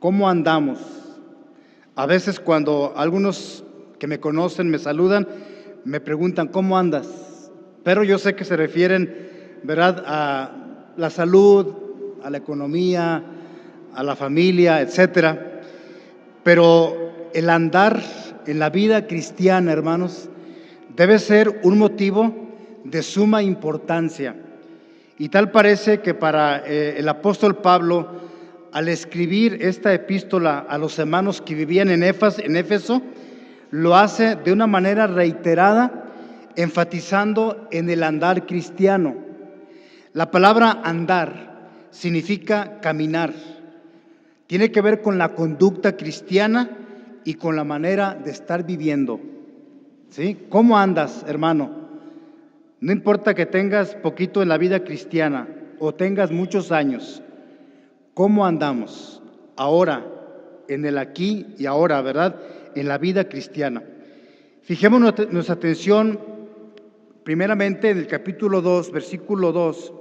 ¿Cómo andamos? A veces cuando algunos que me conocen me saludan, me preguntan, ¿cómo andas? Pero yo sé que se refieren, ¿verdad?, a la salud, a la economía, a la familia, etcétera. Pero el andar en la vida cristiana, hermanos, debe ser un motivo de suma importancia. Y tal parece que para el apóstol Pablo, al escribir esta epístola a los hermanos que vivían en Éfeso, lo hace de una manera reiterada, enfatizando en el andar cristiano. La palabra andar significa caminar. Tiene que ver con la conducta cristiana y con la manera de estar viviendo. ¿Sí? ¿Cómo andas, hermano? No importa que tengas poquito en la vida cristiana o tengas muchos años. ¿Cómo andamos ahora, en el aquí y ahora, verdad? En la vida cristiana. Fijemos nuestra atención primeramente en el capítulo 2, versículo 2.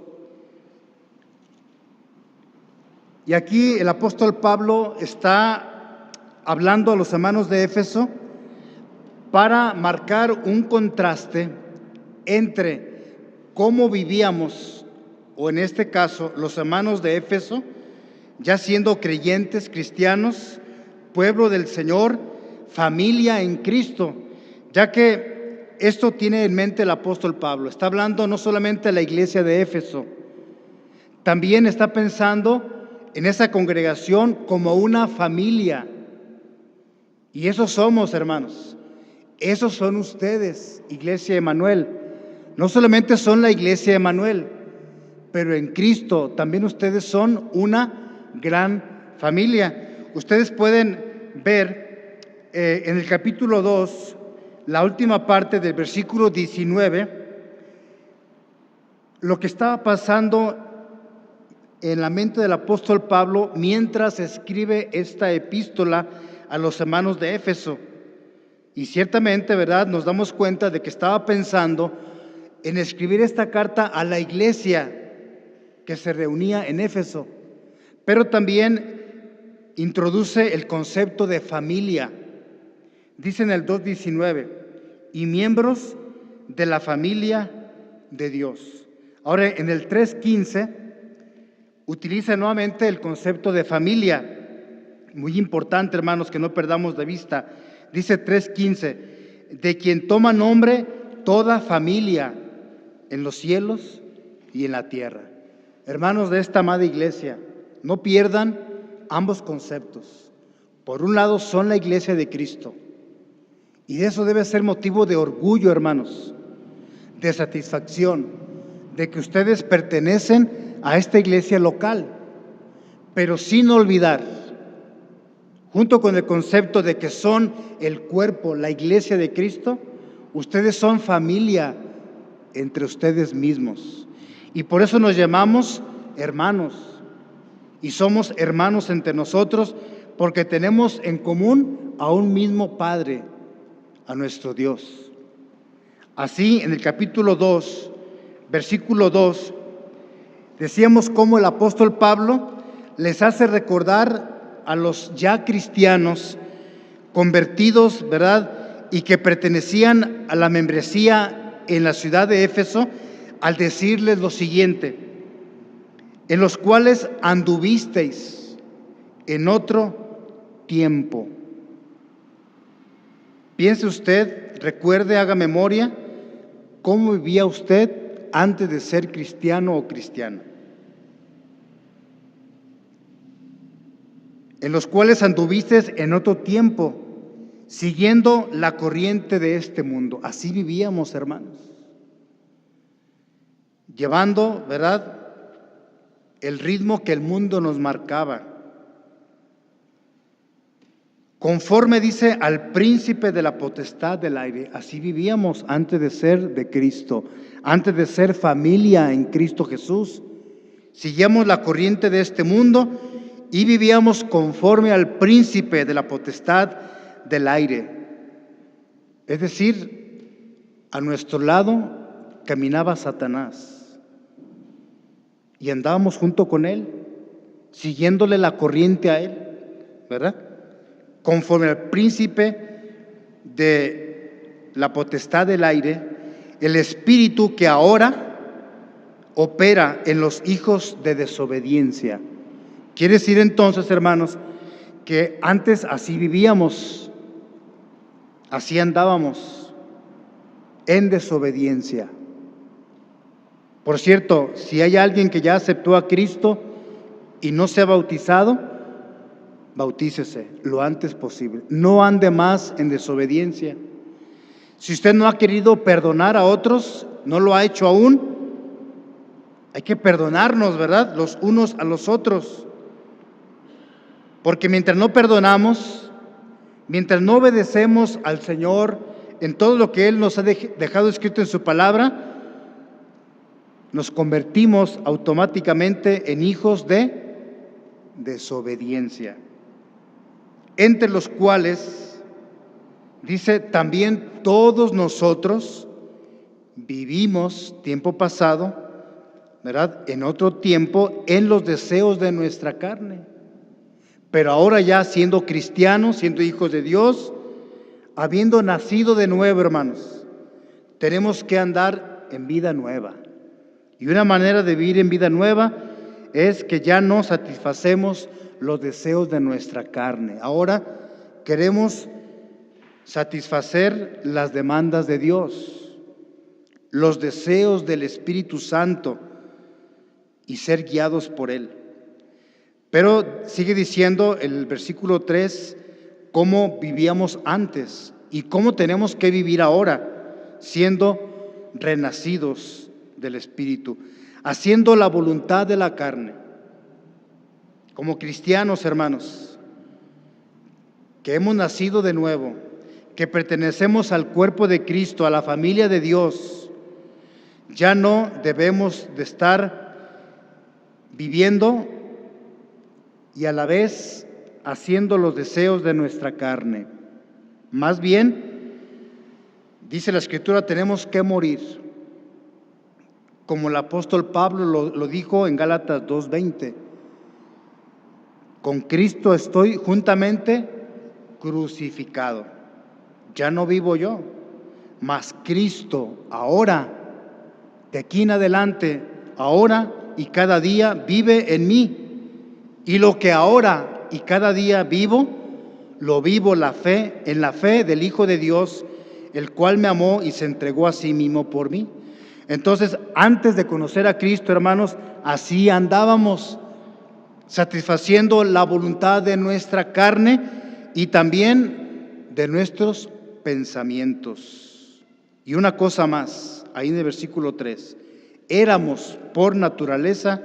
Y aquí el apóstol Pablo está hablando a los hermanos de Éfeso para marcar un contraste entre cómo vivíamos, o en este caso, los hermanos de Éfeso, ya siendo creyentes, cristianos, pueblo del Señor, familia en Cristo, ya que esto tiene en mente el apóstol Pablo. Está hablando no solamente de la iglesia de Éfeso, también está pensando en esa congregación como una familia. Y esos somos, hermanos. Esos son ustedes, Iglesia Emanuel. No solamente son la Iglesia Emanuel, pero en Cristo también ustedes son una gran familia. Ustedes pueden ver en el capítulo 2, la última parte del versículo 19, lo que estaba pasando en la mente del apóstol Pablo mientras escribe esta epístola a los hermanos de Éfeso. Y ciertamente, ¿verdad?, nos damos cuenta de que estaba pensando en escribir esta carta a la iglesia que se reunía en Éfeso, pero también introduce el concepto de familia. Dice en el 2:19, y miembros de la familia de Dios. Ahora en el 3:15 utiliza nuevamente el concepto de familia. Muy importante, hermanos, que no perdamos de vista. Dice 3:15, de quien toma nombre toda familia en los cielos y en la tierra. Hermanos de esta amada iglesia, no pierdan ambos conceptos. Por un lado son la iglesia de Cristo, y eso debe ser motivo de orgullo, hermanos, de satisfacción, de que ustedes pertenecen a esta iglesia local, pero sin olvidar, junto con el concepto de que son el cuerpo, la iglesia de Cristo, ustedes son familia entre ustedes mismos. Y por eso nos llamamos hermanos. Y somos hermanos entre nosotros porque tenemos en común a un mismo Padre, a nuestro Dios. Así, en el capítulo 2, versículo 2, decíamos cómo el apóstol Pablo les hace recordar a los ya cristianos convertidos, ¿verdad?, y que pertenecían a la membresía en la ciudad de Éfeso, al decirles lo siguiente: en los cuales anduvisteis en otro tiempo. Piense usted, recuerde, haga memoria, cómo vivía usted antes de ser cristiano o cristiana. En los cuales anduvisteis en otro tiempo, siguiendo la corriente de este mundo. Así vivíamos, hermanos. Llevando, ¿verdad?, el ritmo que el mundo nos marcaba. Conforme, dice, al príncipe de la potestad del aire. Así vivíamos antes de ser de Cristo, antes de ser familia en Cristo Jesús. Seguíamos la corriente de este mundo y vivíamos conforme al príncipe de la potestad del aire. Es decir, a nuestro lado caminaba Satanás. Y andábamos junto con él, siguiéndole la corriente a él. ¿verdad? Conforme al príncipe de la potestad del aire, el espíritu que ahora opera en los hijos de desobediencia. Quiere decir entonces, hermanos, que antes así vivíamos, así andábamos, en desobediencia. Por cierto, si hay alguien que ya aceptó a Cristo y no se ha bautizado, bautícese lo antes posible. No ande más en desobediencia. Si usted no ha querido perdonar a otros, no lo ha hecho aún, hay que perdonarnos, ¿verdad? Los unos a los otros. Porque mientras no perdonamos, mientras no obedecemos al Señor en todo lo que Él nos ha dejado escrito en su palabra, nos convertimos automáticamente en hijos de desobediencia, entre los cuales, dice, también todos nosotros vivimos tiempo pasado, ¿verdad? En otro tiempo, en los deseos de nuestra carne. Pero ahora ya siendo cristianos, siendo hijos de Dios, habiendo nacido de nuevo, hermanos, tenemos que andar en vida nueva. Y una manera de vivir en vida nueva es que ya no satisfacemos los deseos de nuestra carne. Ahora queremos satisfacer las demandas de Dios, los deseos del Espíritu Santo y ser guiados por Él. Pero sigue diciendo el versículo 3 cómo vivíamos antes y cómo tenemos que vivir ahora, siendo renacidos del Espíritu, haciendo la voluntad de la carne. Como cristianos, hermanos, que hemos nacido de nuevo, que pertenecemos al cuerpo de Cristo, a la familia de Dios, ya no debemos de estar viviendo y a la vez haciendo los deseos de nuestra carne. Más bien, dice la Escritura, tenemos que morir. Como el apóstol Pablo lo dijo en Gálatas 2:20. Con Cristo estoy juntamente crucificado. Ya no vivo yo, mas Cristo ahora, de aquí en adelante, ahora y cada día vive en mí. Y lo que ahora y cada día vivo, lo vivo en la fe del Hijo de Dios, el cual me amó y se entregó a sí mismo por mí. Entonces, antes de conocer a Cristo, hermanos, así andábamos, satisfaciendo la voluntad de nuestra carne y también de nuestros pensamientos. Y una cosa más, ahí en el versículo 3, éramos por naturaleza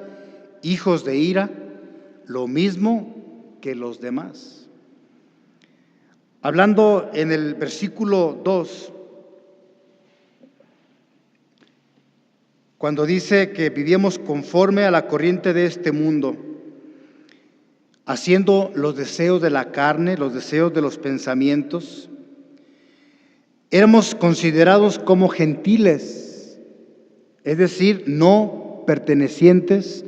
hijos de ira, lo mismo que los demás. Hablando en el versículo 2, cuando dice que vivíamos conforme a la corriente de este mundo, haciendo los deseos de la carne, los deseos de los pensamientos, éramos considerados como gentiles, es decir, no pertenecientes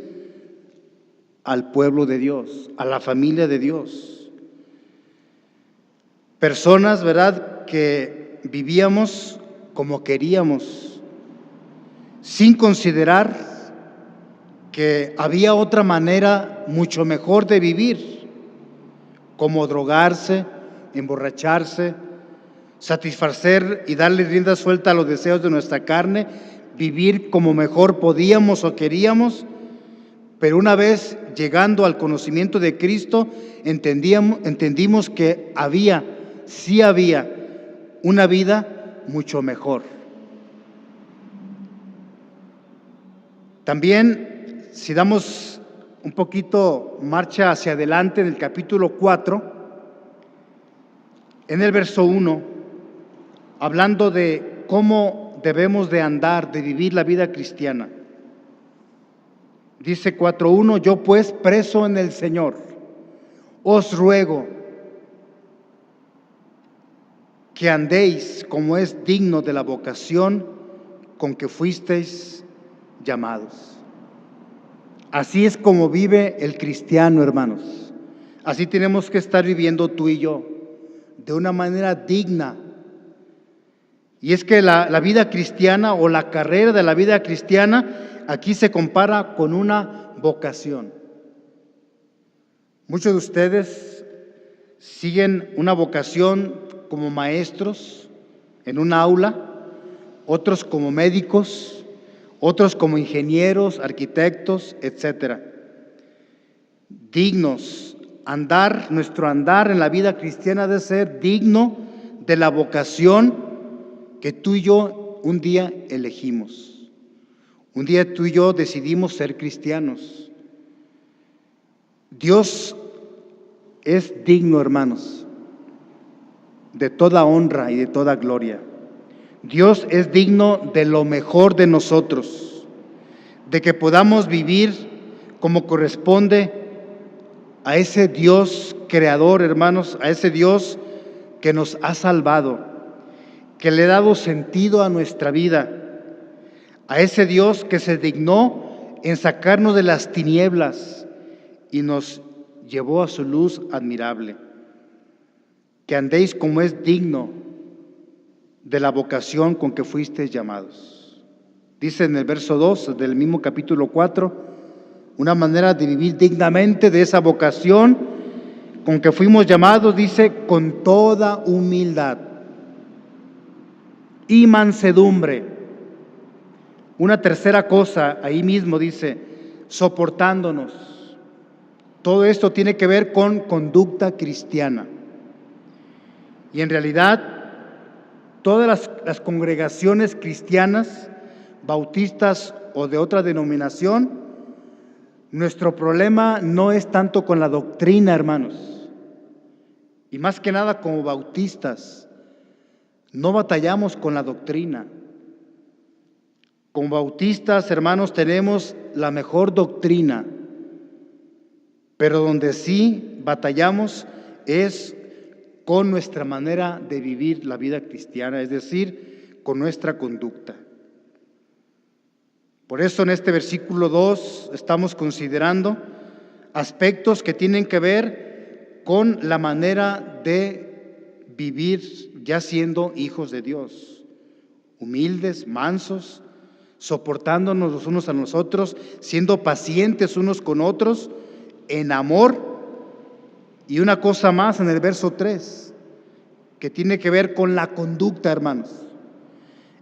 al pueblo de Dios, a la familia de Dios. Personas, ¿verdad?, que vivíamos como queríamos, sin considerar que había otra manera mucho mejor de vivir, como drogarse, emborracharse, satisfacer y darle rienda suelta a los deseos de nuestra carne, vivir como mejor podíamos o queríamos. Pero una vez llegando al conocimiento de Cristo, entendimos que sí había una vida mucho mejor. También, si damos un poquito marcha hacia adelante en el capítulo 4, en el verso 1, hablando de cómo debemos de andar, de vivir la vida cristiana. Dice 4:1, yo pues preso en el Señor, os ruego que andéis como es digno de la vocación con que fuisteis llamados. Así es como vive el cristiano, hermanos. Así tenemos que estar viviendo tú y yo, de una manera digna. Y es que la vida cristiana o la carrera de la vida cristiana aquí se compara con una vocación. Muchos de ustedes siguen una vocación como maestros en un aula, otros como médicos, otros como ingenieros, arquitectos, etcétera. Dignos, nuestro andar en la vida cristiana debe ser digno de la vocación que tú y yo un día elegimos. Un día tú y yo decidimos ser cristianos. Dios es digno, hermanos, de toda honra y de toda gloria. Dios es digno de lo mejor de nosotros, de que podamos vivir como corresponde a ese Dios creador, hermanos, a ese Dios que nos ha salvado, que le ha dado sentido a nuestra vida, a ese Dios que se dignó en sacarnos de las tinieblas y nos llevó a su luz admirable. Que andéis como es digno de la vocación con que fuisteis llamados. Dice en el verso 2 del mismo capítulo 4, una manera de vivir dignamente de esa vocación con que fuimos llamados, dice, con toda humildad y mansedumbre. Una tercera cosa, ahí mismo dice, soportándonos. Todo esto tiene que ver con conducta cristiana. Y en realidad, todas las congregaciones cristianas, bautistas o de otra denominación, nuestro problema no es tanto con la doctrina, hermanos. Y más que nada como bautistas, no batallamos con la doctrina. Como bautistas, hermanos, tenemos la mejor doctrina, pero donde sí batallamos es con nuestra manera de vivir la vida cristiana, es decir, con nuestra conducta. Por eso en este versículo 2 estamos considerando aspectos que tienen que ver con la manera de vivir ya siendo hijos de Dios, humildes, mansos, soportándonos los unos a los otros, siendo pacientes unos con otros, en amor. Y una cosa más en el verso 3, que tiene que ver con la conducta, hermanos.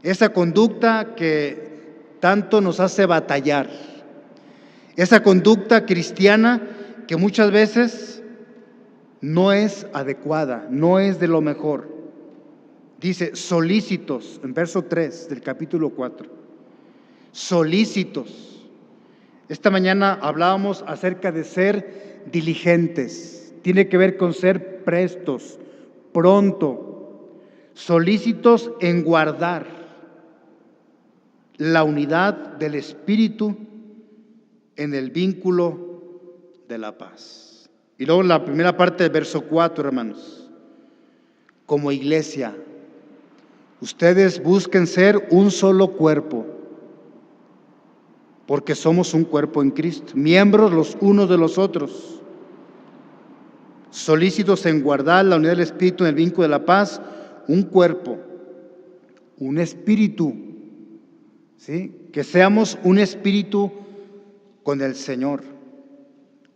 Esa conducta que tanto nos hace batallar. Esa conducta cristiana que muchas veces no es adecuada, no es de lo mejor. Dice, solícitos, en verso 3 del capítulo 4. Solícitos. Esta mañana hablábamos acerca de ser diligentes. Tiene que ver con ser prestos, pronto, solícitos en guardar la unidad del Espíritu en el vínculo de la paz. Y luego la primera parte del verso 4, hermanos. Como iglesia, ustedes busquen ser un solo cuerpo, porque somos un cuerpo en Cristo, miembros los unos de los otros, solícitos en guardar la unidad del Espíritu en el vínculo de la paz, un cuerpo, un espíritu, ¿sí? Que seamos un espíritu con el Señor.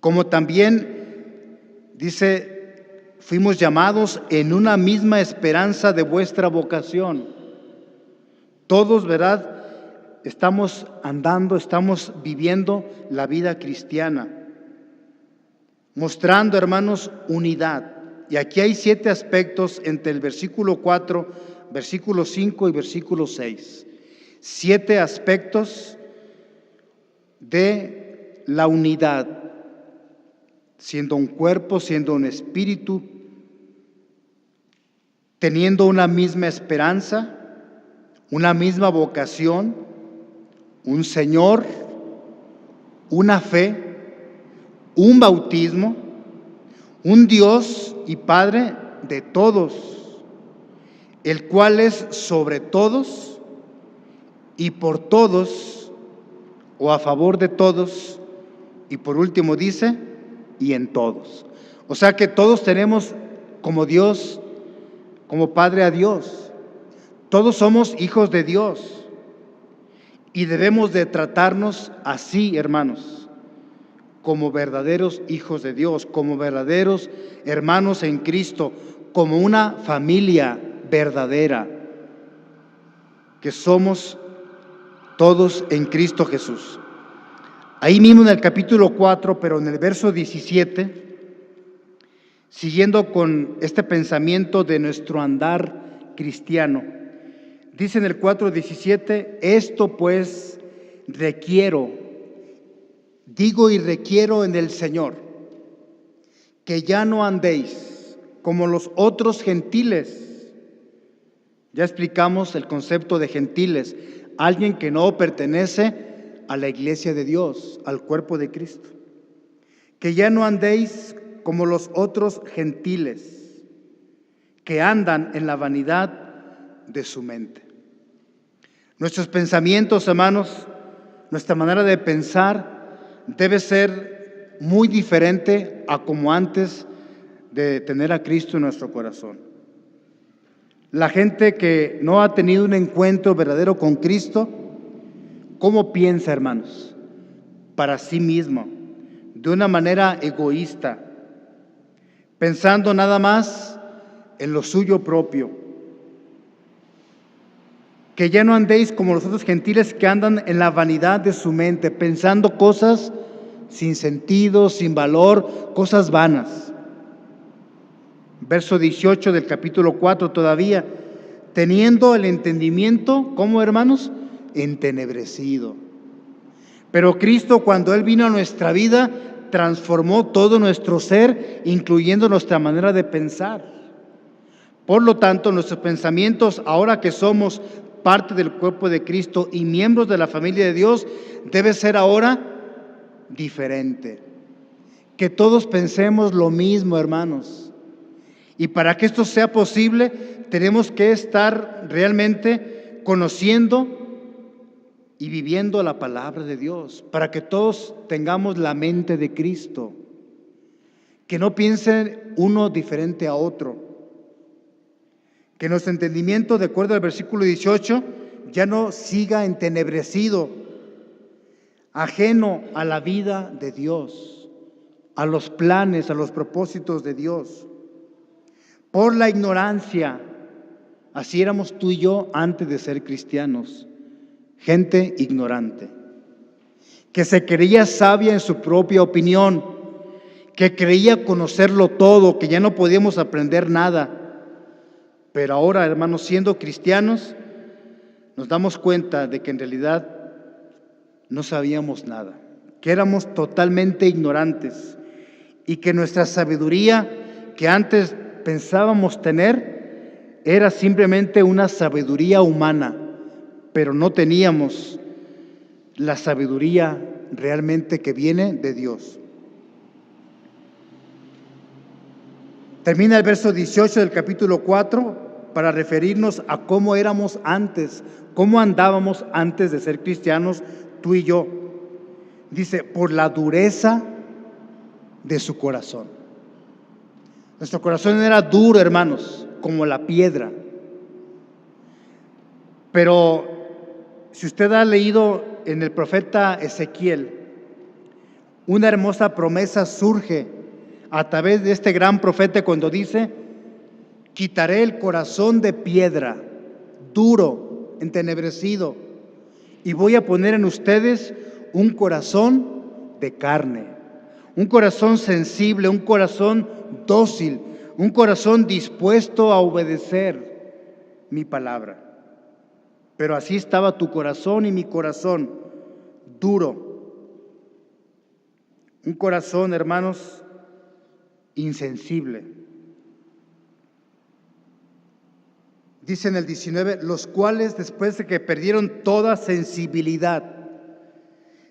Como también dice, fuimos llamados en una misma esperanza de vuestra vocación. Todos, ¿verdad? Estamos andando, estamos viviendo la vida cristiana, mostrando, hermanos, unidad. Y aquí hay 7 aspectos entre el versículo 4, versículo 5 y versículo 6. 7 aspectos de la unidad, siendo un cuerpo, siendo un espíritu, teniendo una misma esperanza, una misma vocación, un Señor, una fe, un bautismo, un Dios y Padre de todos, el cual es sobre todos y por todos, o a favor de todos, y por último dice, y en todos. O sea que todos tenemos como Dios, como Padre a Dios. Todos somos hijos de Dios y debemos de tratarnos así, hermanos, como verdaderos hijos de Dios, como verdaderos hermanos en Cristo, como una familia verdadera, que somos todos en Cristo Jesús. Ahí mismo en el capítulo 4, pero en el verso 17, siguiendo con este pensamiento de nuestro andar cristiano, dice en el 4:17, esto pues digo y requiero en el Señor, que ya no andéis como los otros gentiles. Ya explicamos el concepto de gentiles, alguien que no pertenece a la iglesia de Dios, al cuerpo de Cristo. Que ya no andéis como los otros gentiles, que andan en la vanidad de su mente. Nuestros pensamientos, hermanos, nuestra manera de pensar debe ser muy diferente a como antes de tener a Cristo en nuestro corazón. La gente que no ha tenido un encuentro verdadero con Cristo, ¿cómo piensa, hermanos? Para sí mismo, de una manera egoísta, pensando nada más en lo suyo propio. Que ya no andéis como los otros gentiles que andan en la vanidad de su mente, pensando cosas sin sentido, sin valor, cosas vanas. Verso 18 del capítulo 4 todavía, teniendo el entendimiento, ¿cómo, hermanos? Entenebrecido. Pero Cristo, cuando Él vino a nuestra vida, transformó todo nuestro ser, incluyendo nuestra manera de pensar. Por lo tanto, nuestros pensamientos, ahora que somos parte del cuerpo de Cristo y miembros de la familia de Dios, debe ser ahora diferente. Que todos pensemos lo mismo, hermanos. Y para que esto sea posible, tenemos que estar realmente conociendo y viviendo la palabra de Dios, para que todos tengamos la mente de Cristo, que no piense uno diferente a otro, que nuestro entendimiento, de acuerdo al versículo 18, ya no siga entenebrecido, ajeno a la vida de Dios, a los planes, a los propósitos de Dios, por la ignorancia. Así éramos tú y yo antes de ser cristianos. Gente ignorante, que se creía sabia en su propia opinión, que creía conocerlo todo, que ya no podíamos aprender nada. Pero ahora, hermanos, siendo cristianos, nos damos cuenta de que en realidad no sabíamos nada, que éramos totalmente ignorantes y que nuestra sabiduría que antes pensábamos tener era simplemente una sabiduría humana, pero no teníamos la sabiduría realmente que viene de Dios. Termina el verso 18 del capítulo 4 para referirnos a cómo éramos antes, cómo andábamos antes de ser cristianos, tú y yo. Dice, por la dureza de su corazón. Nuestro corazón era duro, hermanos, como la piedra. Pero si usted ha leído en el profeta Ezequiel, una hermosa promesa surge a través de este gran profeta cuando dice, quitaré el corazón de piedra, duro, entenebrecido, y voy a poner en ustedes un corazón de carne, un corazón sensible, un corazón dócil, un corazón dispuesto a obedecer mi palabra. Pero así estaba tu corazón y mi corazón, duro. Un corazón, hermanos, insensible. Dice en el 19, los cuales después de que perdieron toda sensibilidad,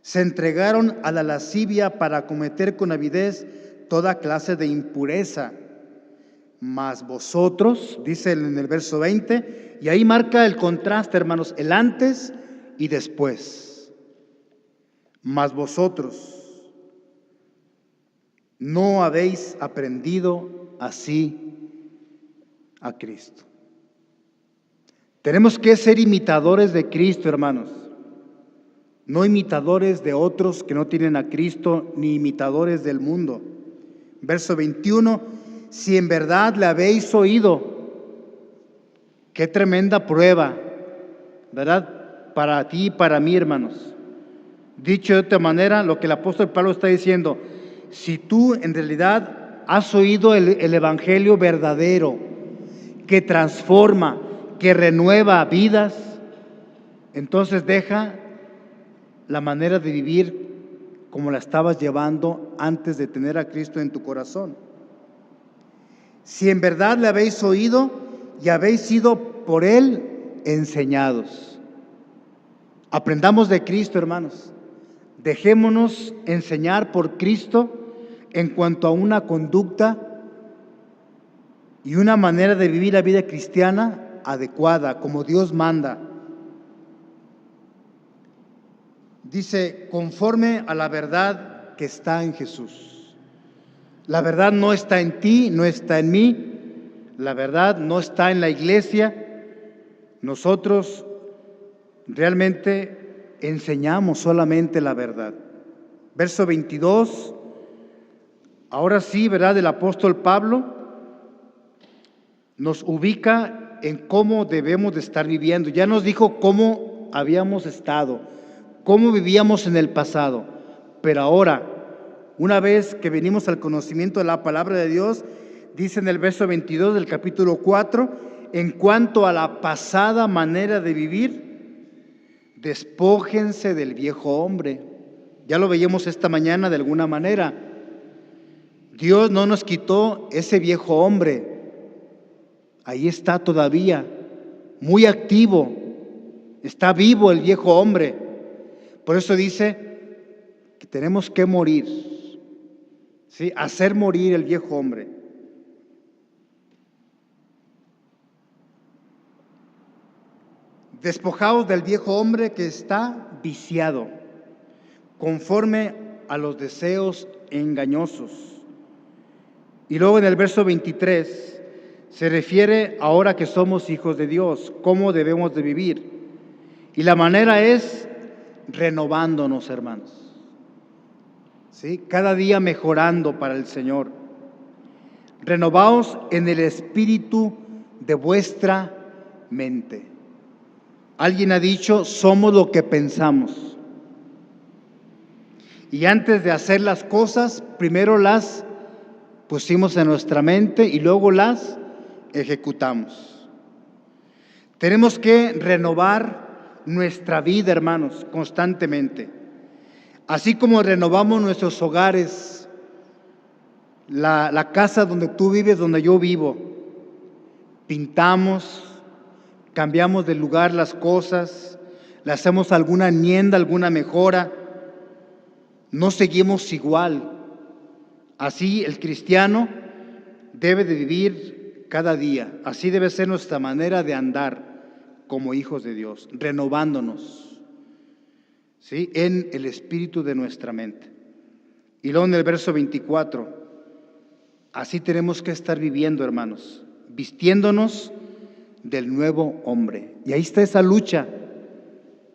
se entregaron a la lascivia para cometer con avidez toda clase de impureza. Mas vosotros, dice en el verso 20, y ahí marca el contraste, hermanos, el antes y después. Mas vosotros, no habéis aprendido así a Cristo. Tenemos que ser imitadores de Cristo, hermanos, no imitadores de otros que no tienen a Cristo, ni imitadores del mundo. Verso 21, si en verdad le habéis oído, qué tremenda prueba, ¿verdad? Para ti y para mí, hermanos. Dicho de otra manera, lo que el apóstol Pablo está diciendo, si tú en realidad has oído el evangelio verdadero, que transforma, que renueva vidas, entonces deja la manera de vivir como la estabas llevando antes de tener a Cristo en tu corazón. Si en verdad le habéis oído y habéis sido por Él enseñados. Aprendamos de Cristo, hermanos. Dejémonos enseñar por Cristo en cuanto a una conducta y una manera de vivir la vida cristiana adecuada, como Dios manda. Dice, conforme a la verdad que está en Jesús. La verdad no está en ti, no está en mí. La verdad no está en la iglesia. Nosotros realmente enseñamos solamente la verdad. Verso 22. Ahora sí, ¿verdad? El apóstol Pablo nos ubica en cómo debemos de estar viviendo. Ya nos dijo cómo habíamos estado, cómo vivíamos en el pasado, pero ahora, una vez que venimos al conocimiento de la palabra de Dios, dice en el verso 22 del capítulo 4, en cuanto a la pasada manera de vivir, despójense del viejo hombre. Ya lo veíamos esta mañana de alguna manera. Dios no nos quitó ese viejo hombre. Ahí está todavía, muy activo. Está vivo el viejo hombre. Por eso dice que tenemos que morir, ¿sí? Hacer morir el viejo hombre. Despojaos del viejo hombre que está viciado, conforme a los deseos engañosos. Y luego en el verso 23 se refiere ahora que somos hijos de Dios, cómo debemos de vivir. Y la manera es renovándonos, hermanos. ¿Sí? Cada día mejorando para el Señor. Renovaos en el espíritu de vuestra mente. Alguien ha dicho, somos lo que pensamos. Y antes de hacer las cosas, primero las pusimos en nuestra mente y luego las ejecutamos. Tenemos que renovar nuestra vida, hermanos, constantemente. Así como renovamos nuestros hogares, la casa donde tú vives, donde yo vivo, pintamos, cambiamos de lugar las cosas, le hacemos alguna enmienda, alguna mejora, no seguimos igual. Así el cristiano debe de vivir cada día, así debe ser nuestra manera de andar como hijos de Dios, renovándonos, ¿sí? En el espíritu de nuestra mente. Y luego en el verso 24, así tenemos que estar viviendo, hermanos, vistiéndonos del nuevo hombre. Y ahí está esa lucha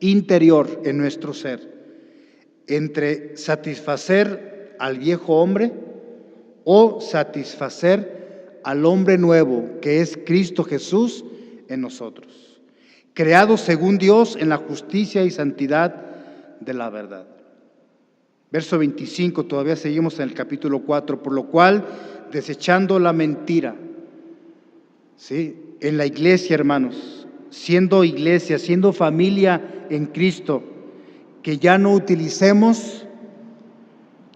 interior en nuestro ser, entre satisfacer al viejo hombre o satisfacer al hombre nuevo, que es Cristo Jesús en nosotros, creados según Dios en la justicia y santidad de la verdad. Verso 25, todavía seguimos en el capítulo 4, por lo cual, desechando la mentira, ¿sí? En la iglesia, hermanos, siendo iglesia, siendo familia en Cristo, que ya no utilicemos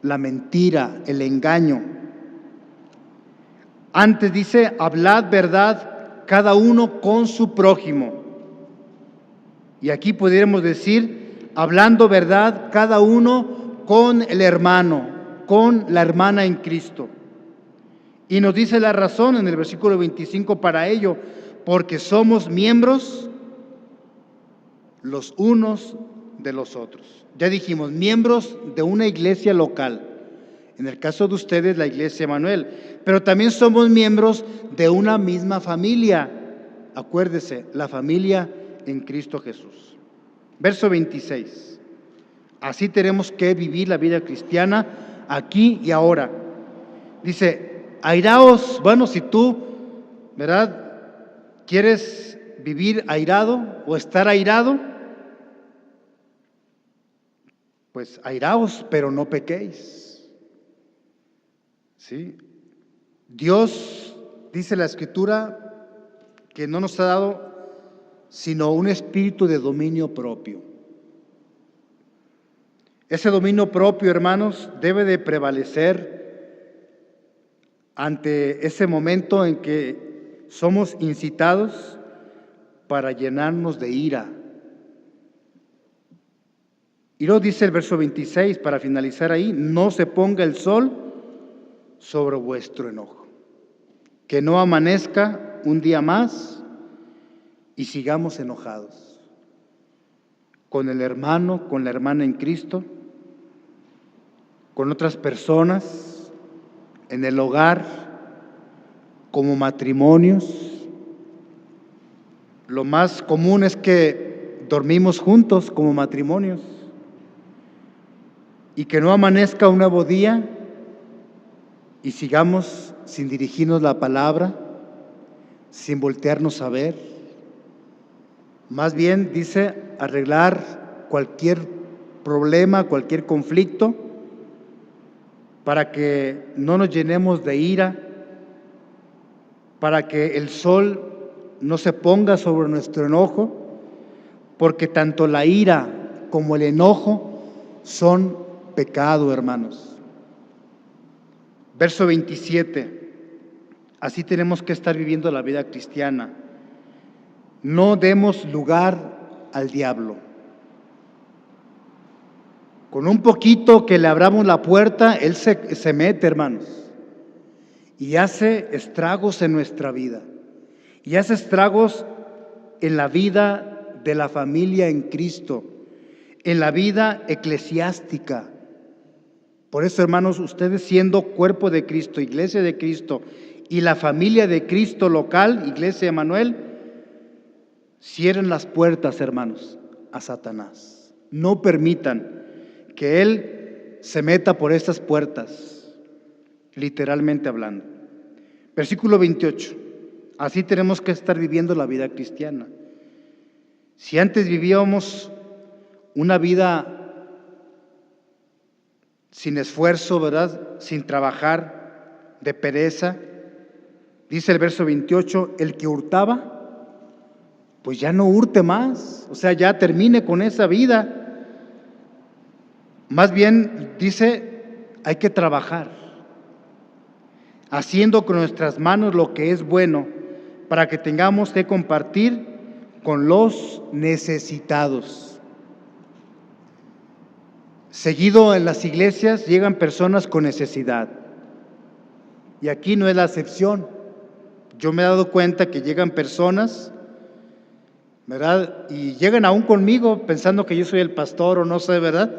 la mentira, el engaño. Antes dice, hablad verdad cada uno con su prójimo. Y aquí pudiéramos decir, hablando verdad cada uno con el hermano, con la hermana en Cristo. Y nos dice la razón en el versículo 25 para ello, porque somos miembros los unos de los otros. Ya dijimos, miembros de una iglesia local. En el caso de ustedes, la Iglesia Emanuel. Pero también somos miembros de una misma familia. Acuérdese, la familia en Cristo Jesús. Verso 26. Así tenemos que vivir la vida cristiana aquí y ahora. Dice, airaos. Bueno, si tú, ¿verdad?, quieres vivir airado o estar airado, pues airaos, pero no pequéis. ¿Sí? Dios, dice la Escritura, que no nos ha dado sino un espíritu de dominio propio. Ese dominio propio, hermanos, debe de prevalecer ante ese momento en que somos incitados para llenarnos de ira. Y luego dice el verso 26, para finalizar ahí, no se ponga el sol sobre vuestro enojo, que no amanezca un día más y sigamos enojados con el hermano, con la hermana en Cristo, con otras personas, en el hogar, como matrimonios. Lo más común es que dormimos juntos como matrimonios y que no amanezca un nuevo día y sigamos sin dirigirnos la palabra, sin voltearnos a ver. Más bien, dice, arreglar cualquier problema, cualquier conflicto, para que no nos llenemos de ira, para que el sol no se ponga sobre nuestro enojo, porque tanto la ira como el enojo son pecado, hermanos. Verso 27, así tenemos que estar viviendo la vida cristiana. No demos lugar al diablo. Con un poquito que le abramos la puerta, él se mete, hermanos, y hace estragos en nuestra vida, y hace estragos en la vida de la familia en Cristo, en la vida eclesiástica. Por eso, hermanos, ustedes siendo cuerpo de Cristo, iglesia de Cristo, y la familia de Cristo local, iglesia Emanuel, cierren las puertas, hermanos, a Satanás. No permitan que él se meta por estas puertas, literalmente hablando. Versículo 28. Así tenemos que estar viviendo la vida cristiana. Si antes vivíamos una vida sin esfuerzo, ¿verdad?, sin trabajar, de pereza, dice el verso 28, el que hurtaba, pues ya no hurte más, o sea, ya termine con esa vida. Más bien, dice, hay que trabajar, haciendo con nuestras manos lo que es bueno, para que tengamos que compartir con los necesitados. Seguido en las iglesias llegan personas con necesidad, y aquí no es la excepción. Yo me he dado cuenta que llegan personas, ¿verdad?, y llegan aún conmigo pensando que yo soy el pastor o no sé, ¿verdad?,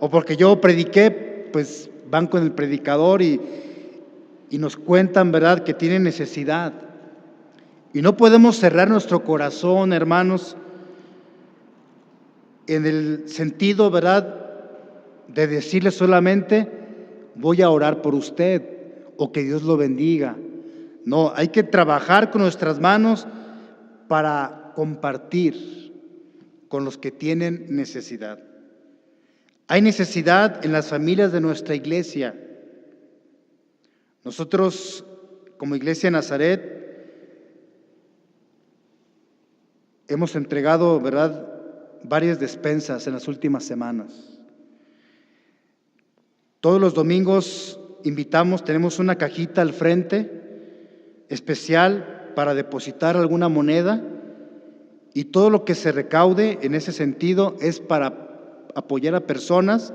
o porque yo prediqué, pues van con el predicador y nos cuentan, ¿verdad?, que tienen necesidad. Y no podemos cerrar nuestro corazón, hermanos, en el sentido, ¿verdad?, de decirle solamente, voy a orar por usted o que Dios lo bendiga. No, hay que trabajar con nuestras manos para compartir con los que tienen necesidad. Hay necesidad en las familias de nuestra iglesia. Nosotros, como Iglesia Nazaret, hemos entregado, ¿verdad?, varias despensas en las últimas semanas. Todos los domingos invitamos, tenemos una cajita al frente especial para depositar alguna moneda, y todo lo que se recaude en ese sentido es para apoyar a personas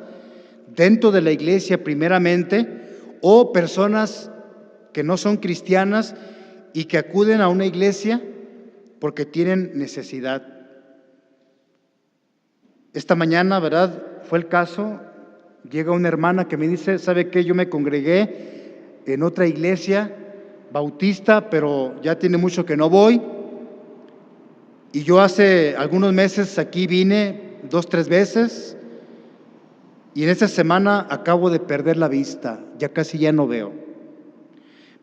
dentro de la iglesia primeramente, o personas que no son cristianas y que acuden a una iglesia porque tienen necesidad. Esta mañana, ¿verdad?, fue el caso Llega una hermana que me dice, ¿sabe qué? Yo me congregué en otra iglesia bautista, pero ya tiene mucho que no voy. Y yo hace algunos meses aquí vine 2, 3 veces. Y en esta semana acabo de perder la vista, ya casi ya no veo.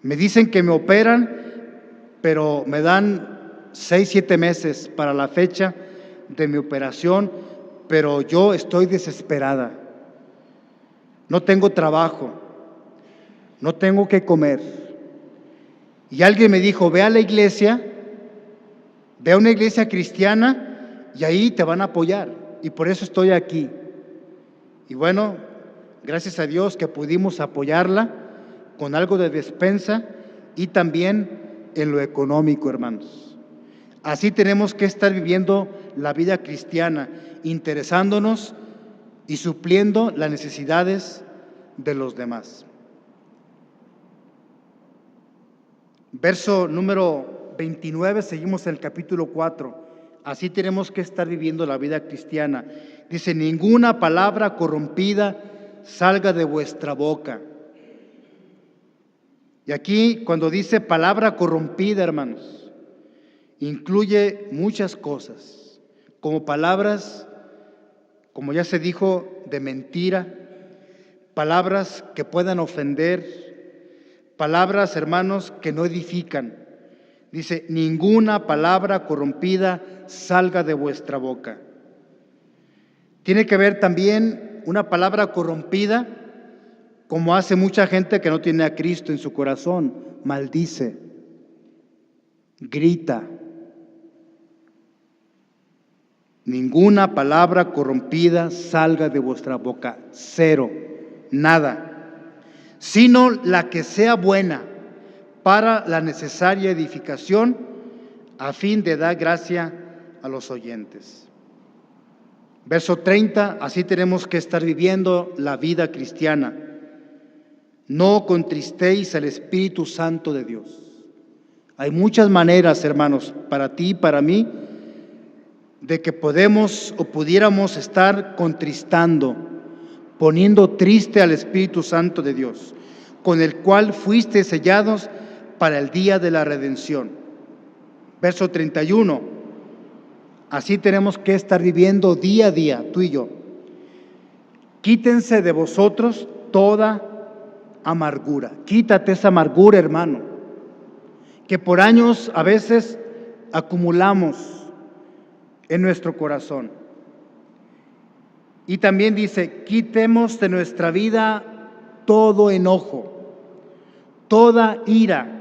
Me dicen que me operan, pero me dan 6, 7 meses para la fecha de mi operación, pero yo estoy desesperada. No tengo trabajo, no tengo que comer. Y alguien me dijo, ve a la iglesia, ve a una iglesia cristiana y ahí te van a apoyar. Y por eso estoy aquí. Y bueno, gracias a Dios que pudimos apoyarla con algo de despensa y también en lo económico, hermanos. Así tenemos que estar viviendo la vida cristiana, interesándonos y supliendo las necesidades de los demás. Verso número 29, seguimos en el capítulo 4. Así tenemos que estar viviendo la vida cristiana. Dice, ninguna palabra corrompida salga de vuestra boca. Y aquí cuando dice palabra corrompida, hermanos, incluye muchas cosas, como palabras, como ya se dijo, de mentira, palabras que puedan ofender, palabras, hermanos, que no edifican. Dice, ninguna palabra corrompida salga de vuestra boca. Tiene que ver también una palabra corrompida, como hace mucha gente que no tiene a Cristo en su corazón, maldice, grita. Ninguna palabra corrompida salga de vuestra boca, cero, nada, sino la que sea buena para la necesaria edificación, a fin de dar gracia a los oyentes. Verso 30, así tenemos que estar viviendo la vida cristiana. No contristéis al Espíritu Santo de Dios. Hay muchas maneras, hermanos, para ti y para mí, de que podemos o pudiéramos estar contristando, poniendo triste al Espíritu Santo de Dios, con el cual fuiste sellados para el día de la redención. Verso 31, así tenemos que estar viviendo día a día, tú y yo. Quítense de vosotros toda amargura. Quítate esa amargura, hermano, que por años a veces acumulamos en nuestro corazón. Y también dice, quitemos de nuestra vida todo enojo, toda ira,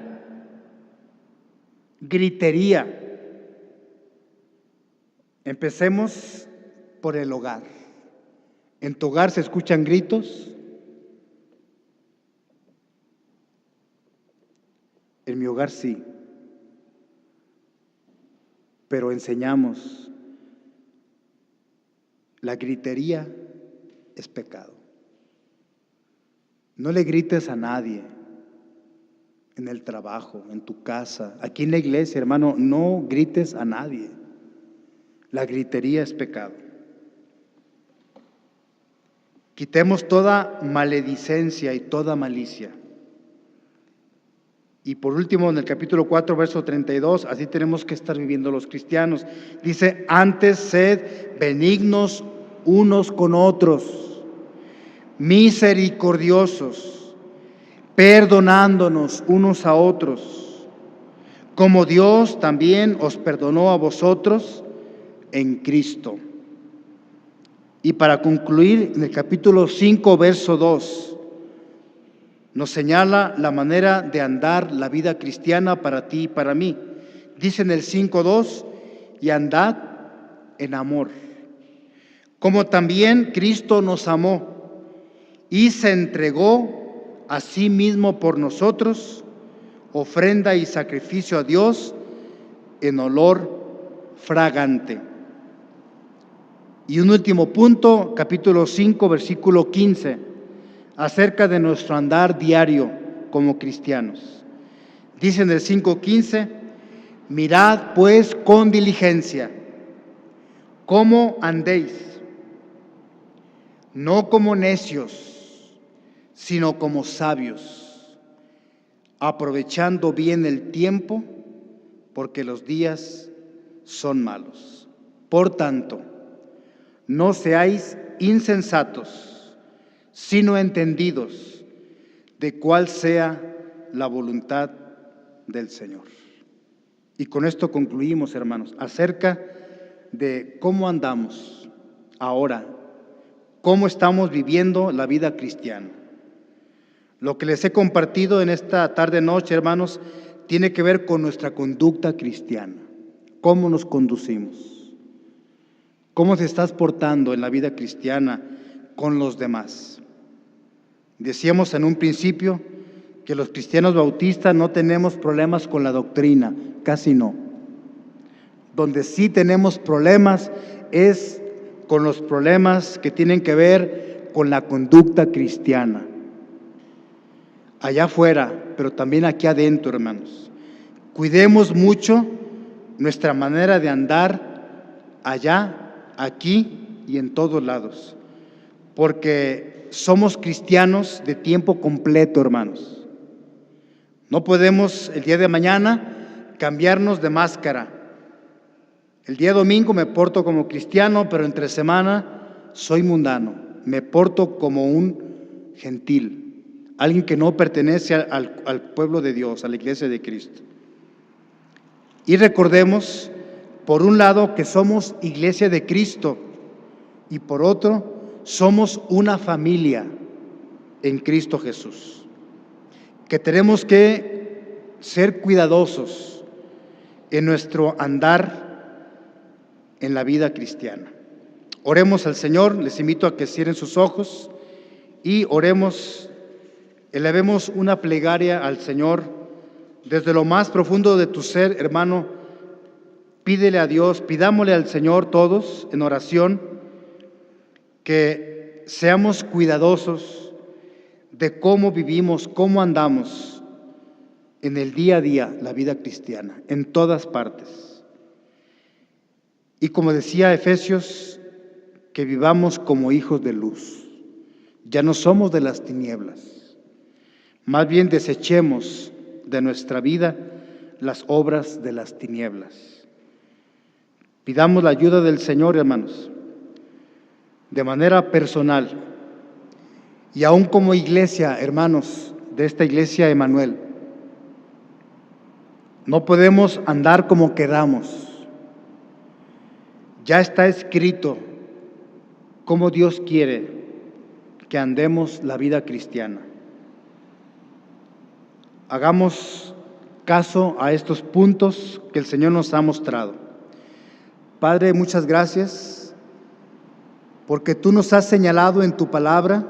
gritería. Empecemos por el hogar. ¿En tu hogar se escuchan gritos? En mi hogar sí, pero enseñamos. La gritería es pecado. No le grites a nadie en el trabajo, en tu casa, aquí en la iglesia, hermano, no grites a nadie. La gritería es pecado. Quitemos toda maledicencia y toda malicia. Y por último, en el capítulo 4, verso 32, así tenemos que estar viviendo los cristianos. Dice, antes sed benignos unos con otros, misericordiosos, perdonándonos unos a otros, como Dios también os perdonó a vosotros en Cristo. Y para concluir, en el capítulo 5, verso 2, nos señala la manera de andar la vida cristiana para ti y para mí. Dice en el 5:2, y andad en amor, como también Cristo nos amó y se entregó a sí mismo por nosotros, ofrenda y sacrificio a Dios en olor fragante. Y un último punto, capítulo 5, versículo 15, acerca de nuestro andar diario como cristianos. Dice en el 5:15, mirad pues con diligencia cómo andéis, no como necios, sino como sabios, aprovechando bien el tiempo, porque los días son malos. Por tanto, no seáis insensatos, sino entendidos de cuál sea la voluntad del Señor. Y con esto concluimos, hermanos, acerca de cómo andamos ahora, cómo estamos viviendo la vida cristiana. Lo que les he compartido en esta tarde-noche, hermanos, tiene que ver con nuestra conducta cristiana, cómo nos conducimos, cómo te estás portando en la vida cristiana con los demás. Decíamos en un principio que los cristianos bautistas no tenemos problemas con la doctrina, casi no. Donde sí tenemos problemas es con los problemas que tienen que ver con la conducta cristiana. Allá afuera, pero también aquí adentro, hermanos. Cuidemos mucho nuestra manera de andar allá, aquí y en todos lados, porque somos cristianos de tiempo completo, hermanos. No podemos el día de mañana cambiarnos de máscara. El día domingo me porto como cristiano, pero entre semana soy mundano. Me porto como un gentil, alguien que no pertenece al pueblo de Dios, a la iglesia de Cristo. Y recordemos, por un lado, que somos iglesia de Cristo y por otro, somos una familia en Cristo Jesús, que tenemos que ser cuidadosos en nuestro andar en la vida cristiana. Oremos al Señor, les invito a que cierren sus ojos y oremos, elevemos una plegaria al Señor desde lo más profundo de tu ser, hermano. Pídele a Dios, pidámosle al Señor todos en oración que seamos cuidadosos de cómo vivimos, cómo andamos en el día a día la vida cristiana, en todas partes. Y como decía Efesios, que vivamos como hijos de luz. Ya no somos de las tinieblas. Más bien desechemos de nuestra vida las obras de las tinieblas. Pidamos la ayuda del Señor, hermanos, de manera personal. Y aún como iglesia, hermanos, de esta iglesia Emanuel, no podemos andar como queramos. Ya está escrito cómo Dios quiere que andemos la vida cristiana. Hagamos caso a estos puntos que el Señor nos ha mostrado. Padre, muchas gracias porque tú nos has señalado en tu palabra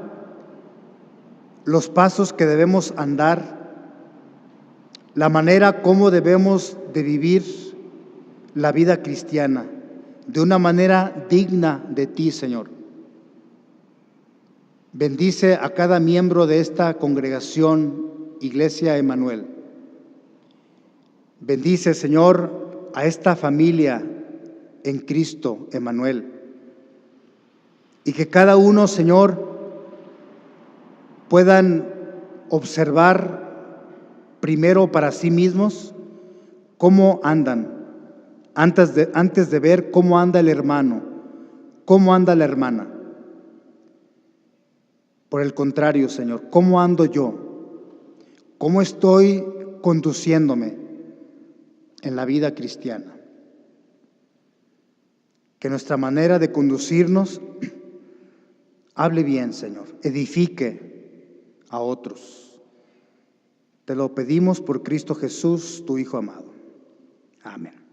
los pasos que debemos andar, la manera como debemos de vivir la vida cristiana, de una manera digna de ti, Señor. Bendice a cada miembro de esta congregación, Iglesia Emanuel. Bendice, Señor, a esta familia en Cristo Emanuel. Y que cada uno, Señor, puedan observar primero para sí mismos cómo andan, antes de ver cómo anda el hermano, cómo anda la hermana. Por el contrario, Señor, ¿cómo ando yo? ¿Cómo estoy conduciéndome en la vida cristiana? Que nuestra manera de conducirnos hable bien, Señor, edifique a otros. Te lo pedimos por Cristo Jesús, tu Hijo amado. Amén.